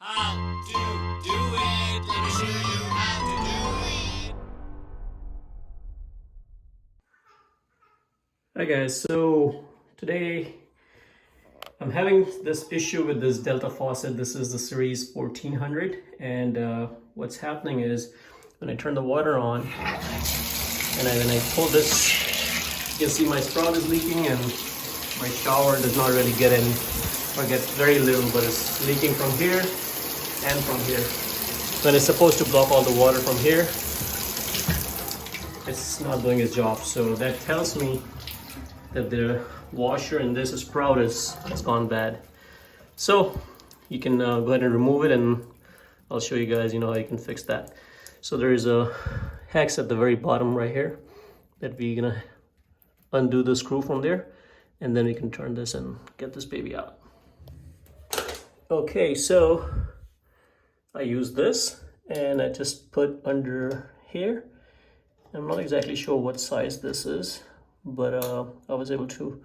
How to do it. Let me show you how to do it. Hi guys, so today I'm having this issue with this Delta faucet. This is the series 1400, and what's happening is when I turn the water on and when I pull this, you can see my spout is leaking and my shower does not really get any, or get very little, but it's leaking from here and from here. When it's supposed to block all the water from here, it's not doing its job. So that tells me that the washer in this Spout has gone bad. So you can go ahead and remove it, and I'll show you guys how you can fix that. So there is a hex at the very bottom right here that we're gonna undo the screw from there, and then we can turn this and get this baby out. Okay, so I use this and I just put under here. I'm not exactly sure what size this is, but I was able to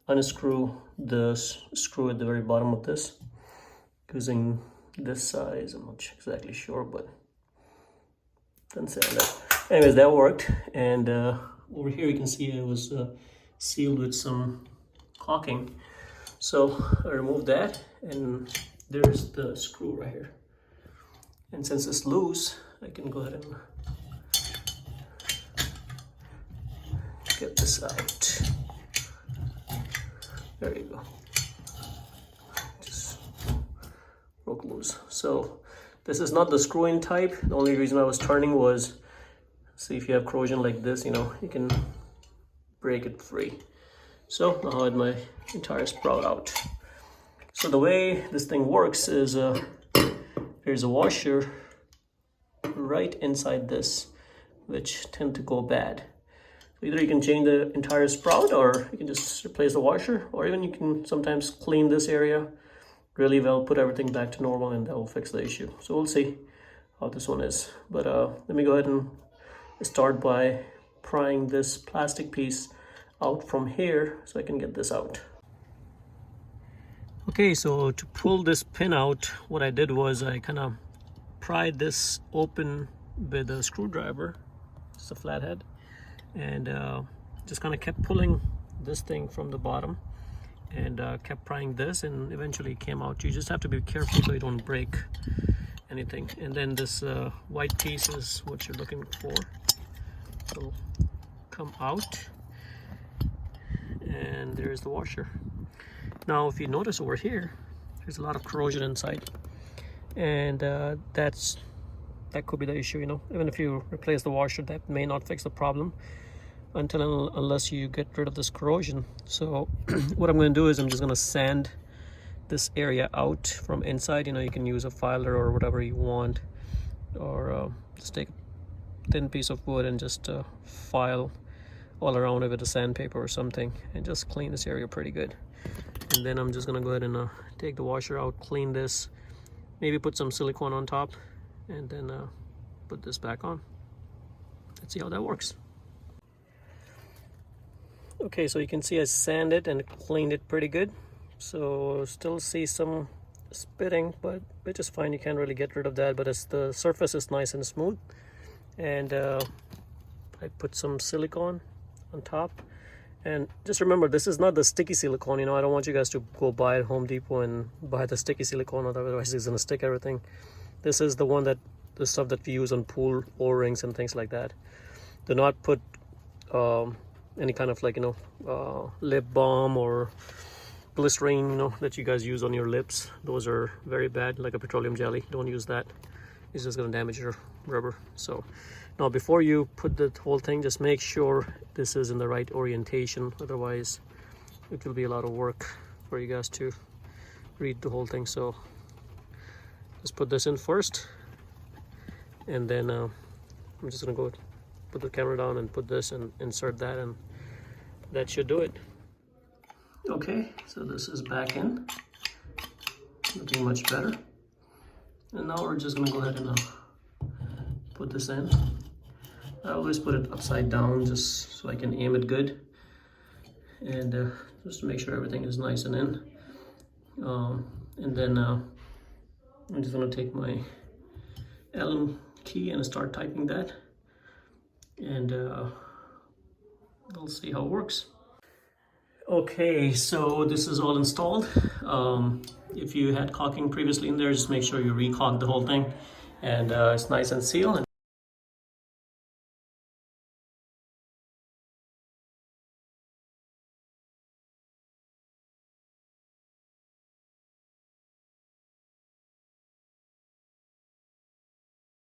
unscrew the screw at the very bottom of this using this size. I'm not exactly sure, but doesn't say that. Anyways, that worked. And over here you can see it was sealed with some caulking. So I removed that, and there's the screw right here. And since it's loose, I can go ahead and get this out. There you go. Just broke loose. So this is not the screw-in type. The only reason I was turning was, see, if you have corrosion like this, you can break it free. So now I had my entire Spout out. So the way this thing works is there's a washer right inside this, which tend to go bad. So either you can change the entire Spout, or you can just replace the washer, or even you can sometimes clean this area really well, put everything back to normal, and that will fix the issue. So we'll see how this one is. But let me go ahead and start by prying this plastic piece out from here so I can get this out. Okay, so to pull this pin out, what I did was I kind of pried this open with a screwdriver. It's a flathead, and just kind of kept pulling this thing from the bottom, and kept prying this, and eventually it came out. You just have to be careful so you don't break anything. And then this white piece is what you're looking for. So come out, and there's the washer. Now if you notice over here, there's a lot of corrosion inside, and that could be the issue. Even if you replace the washer, that may not fix the problem unless you get rid of this corrosion. So what I'm going to do is I'm just going to sand this area out from inside. You can use a filer or whatever you want, or just take a thin piece of wood and just file all around it with a sandpaper or something, and just clean this area pretty good. And then I'm just gonna go ahead and take the washer out, clean this, maybe put some silicone on top, and then put this back on. Let's see how that works. Okay, so you can see I sanded and cleaned it pretty good. So still see some spitting, but which is fine. You can't really get rid of that, but the surface is nice and smooth. And I put some silicone on top. And just remember, this is not the sticky silicone. I don't want you guys to go buy at Home Depot and buy the sticky silicone, otherwise it's gonna stick everything. This is the one the stuff that we use on pool O-rings and things like that. Do not put any kind of lip balm or Listerine, that you guys use on your lips. Those are very bad, like a petroleum jelly. Don't use that. It's just gonna damage your rubber. So now before you put the whole thing, just make sure this is in the right orientation. Otherwise it will be a lot of work for you guys to read the whole thing. So just put this in first, and then I'm just gonna go put the camera down and put this and insert that, and that should do it. Okay, so this is back in, looking much better. And now we're just gonna go ahead and put this in. I always put it upside down just so I can aim it good, and just to make sure everything is nice and in. And then I'm just gonna take my Allen key and start typing that, and we'll see how it works. Okay, so this is all installed. If you had caulking previously in there, just make sure you re-caulk the whole thing, and it's nice and sealed.